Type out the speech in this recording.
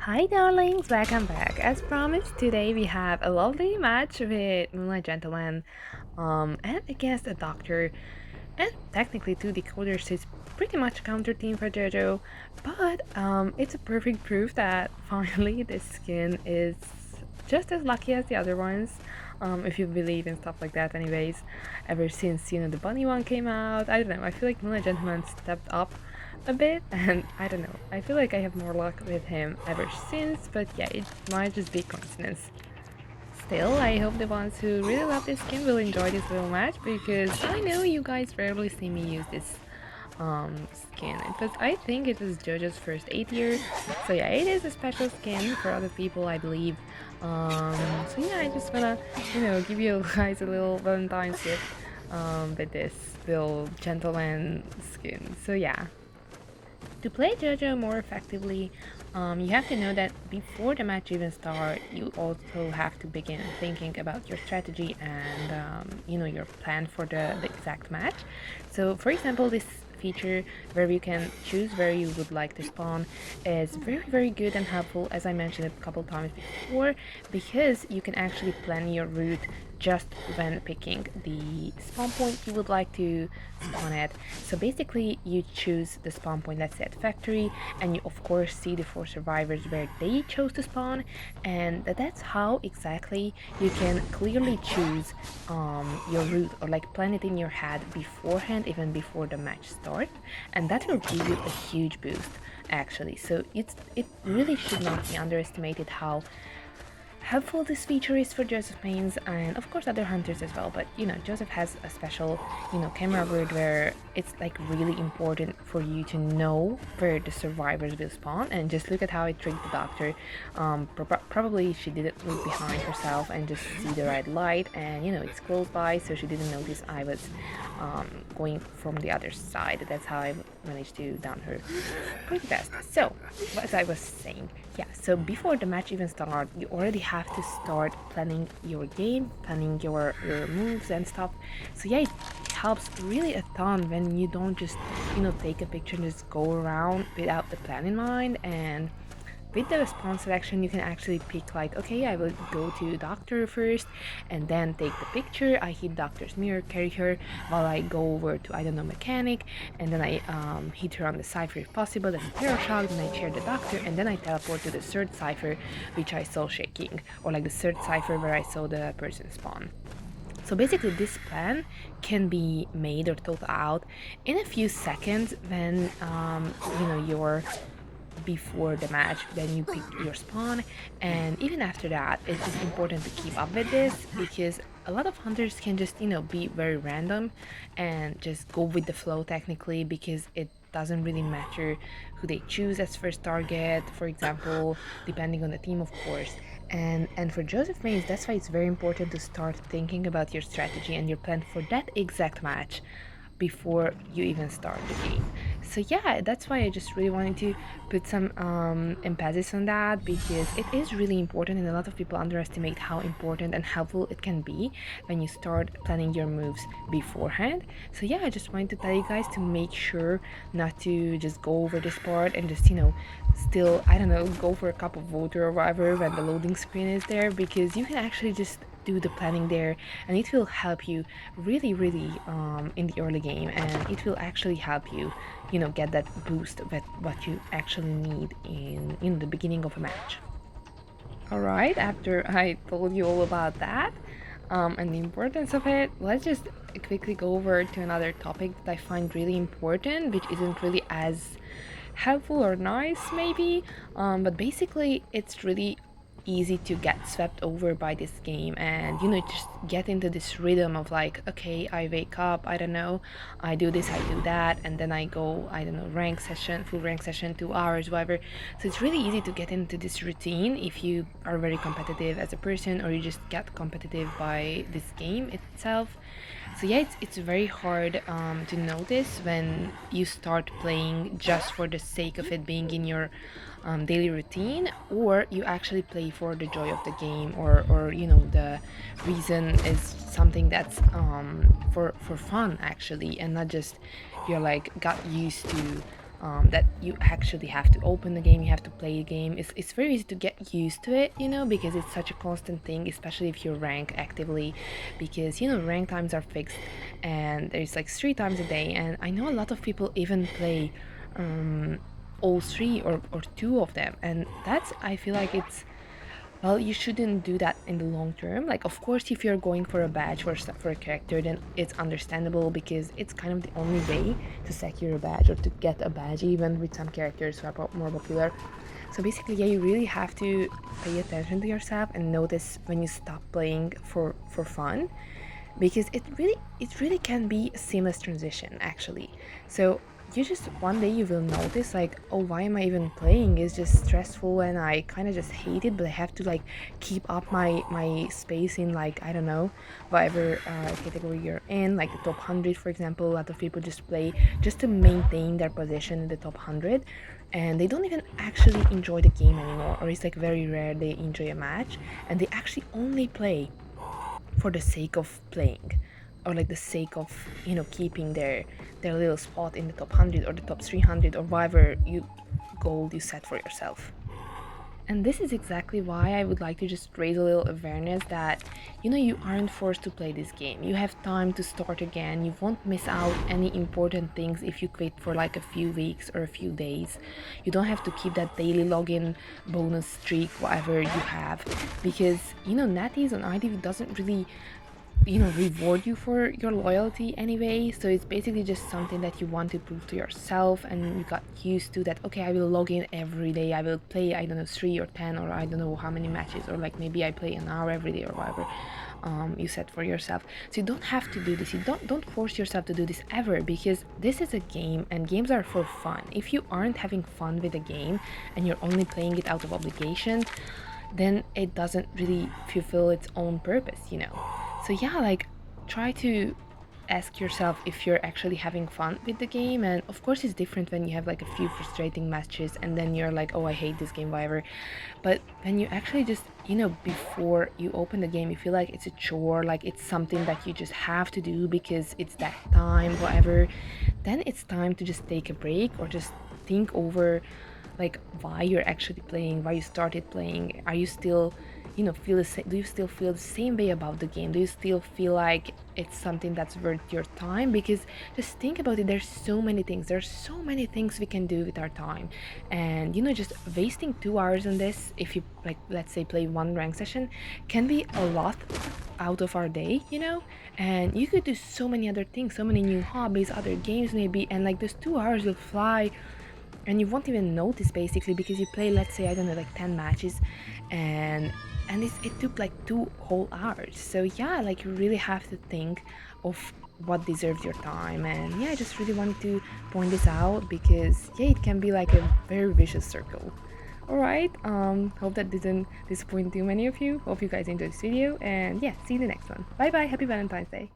Hi darlings, welcome back. As promised, today we have a lovely match with Moonlight Gentleman and against a doctor and technically two decoders, so it's pretty much a counter team for JoJo. But it's a perfect proof that finally this skin is just as lucky as the other ones. If you believe in stuff like that anyways. Ever since, the bunny one came out, I don't know, I feel like Moonlight Gentleman stepped up a bit, and I don't know, I feel like I have more luck with him ever since, but yeah, it might just be coincidence. Still, I hope the ones who really love this skin will enjoy this little match, because I know you guys rarely see me use this skin. I think it was JoJo's first 8 year, so yeah, it is a special skin for other people, I believe. So yeah, I just wanna, give you guys a little Valentine's gift with this little gentleman skin. So yeah. To play JoJo more effectively, you have to know that before the match even starts, you also have to begin thinking about your strategy and your plan for the exact match. So, for example, this feature where you can choose where you would like to spawn is very good and helpful, as I mentioned a couple times before, because you can actually plan your route just when picking the spawn point you would like to spawn at. So basically you choose the spawn point, let's say at factory, and you of course see the 4 survivors where they chose to spawn, and that's how exactly you can clearly choose your route, or like plan it in your head beforehand, even before the match starts, and that will give you a huge boost actually. So it really should not be underestimated how helpful this feature is for Joseph mains and of course other hunters as well. But Joseph has a special camera word where it's like really important for you to know where the survivors will spawn, and just look at how it tricked the doctor. Probably she didn't look behind herself and just see the red light, and it's close by, so she didn't notice I was going from the other side. That's how I managed to down her pretty fast. So as I was saying, yeah, so before the match even starts, you already have to start planning your game, planning your moves and stuff. So yeah, it helps really a ton when you don't just take a picture and just go around without the plan in mind. And with the response selection, you can actually pick like, okay, I will go to doctor first and then take the picture. I hit doctor's mirror, carry her while I go over to, I don't know, mechanic, and then I hit her on the cipher if possible. That's a terror shock. Then I chair the doctor, and then I teleport to the third cipher, which I saw shaking, or like the third cipher where I saw the person spawn. So basically this plan can be made or thought out in a few seconds when you're before the match, then you pick your spawn, and even after that it is important to keep up with this, because a lot of hunters can just be very random and just go with the flow technically, because it doesn't really matter who they choose as first target, for example, depending on the team of course. And for Joseph mains, that's why it's very important to start thinking about your strategy and your plan for that exact match before you even start the game. So yeah, that's why I just really wanted to put some emphasis on that, because it is really important, and a lot of people underestimate how important and helpful it can be when you start planning your moves beforehand. So yeah, I just wanted to tell you guys to make sure not to just go over this part and just still, I don't know, go for a cup of water or whatever when the loading screen is there, because you can actually just do the planning there, and it will help you really in the early game, and it will actually help you get that boost with what you actually need in the beginning of a match. All right, after I told you all about that and the importance of it, let's just quickly go over to another topic that I find really important, which isn't really as helpful or nice maybe, but basically it's really easy to get swept over by this game, and just get into this rhythm of like, okay, I wake up, I don't know, I do this, I do that, and then I go, I don't know, rank session, full rank session, 2 hours, whatever. So it's really easy to get into this routine if you are very competitive as a person, or you just get competitive by this game itself. So yeah, it's very hard to notice when you start playing just for the sake of it being in your daily routine, or you actually play for the joy of the game, or the reason is something that's for fun actually, and not just you're like got used to that you actually have to open the game, you have to play the game. It's very easy to get used to it, because it's such a constant thing, especially if you rank actively, because rank times are fixed and there's like 3 times a day. And I know a lot of people even play um, all three or two of them, and that's, I feel like it's, well, you shouldn't do that in the long term. Like, of course, if you're going for a badge for a character, then it's understandable because it's kind of the only way to secure a badge or to get a badge, even with some characters who are more popular. So basically, yeah, you really have to pay attention to yourself and notice when you stop playing for fun, because it really can be a seamless transition actually. So you just one day you will notice like, oh, why am I even playing? It's just stressful and I kind of just hate it, but I have to like keep up my space in, like, I don't know, whatever category you're in, like the top 100 for example. A lot of people just play just to maintain their position in the top 100, and they don't even actually enjoy the game anymore, or it's like very rare they enjoy a match, and they actually only play for the sake of playing, or like the sake of keeping their little spot in the top 100 or the top 300 or whatever goal you set for yourself. And this is exactly why I would like to just raise a little awareness that you aren't forced to play this game. You have time to start again. You won't miss out any important things if you quit for like a few weeks or a few days. You don't have to keep that daily login bonus streak, whatever you have, because Natties on ITV doesn't really reward you for your loyalty anyway. So it's basically just something that you want to prove to yourself, and you got used to that. Okay, I will log in every day, I will play, I don't know, 3 or 10 or I don't know how many matches, or like maybe I play an hour every day or whatever you set for yourself. So you don't have to do this. You don't force yourself to do this ever, because this is a game and games are for fun. If you aren't having fun with a game and you're only playing it out of obligation, then it doesn't really fulfill its own purpose. So yeah, like, try to ask yourself if you're actually having fun with the game. And of course it's different when you have like a few frustrating matches and then you're like, oh, I hate this game, whatever. But when you actually just before you open the game, you feel like it's a chore, like it's something that you just have to do because it's that time, whatever, then it's time to just take a break or just think over like why you're actually playing, why you started playing. Are you still feel the same? Do you still feel the same way about the game? Do you still feel like it's something that's worth your time? Because just think about it, there's so many things we can do with our time, and just wasting 2 hours on this, if you like, let's say, play one rank session, can be a lot out of our day. And you could do so many other things, so many new hobbies, other games maybe, and like those 2 hours will fly and you won't even notice basically, because you play, let's say, I don't know, like 10 matches, and it took like 2 whole hours. So yeah, like, you really have to think of what deserves your time. And yeah, I just really wanted to point this out because yeah, it can be like a very vicious circle. All right, hope that didn't disappoint too many of you. Hope you guys enjoyed this video, and yeah, see you in the next one. Bye bye, happy Valentine's Day.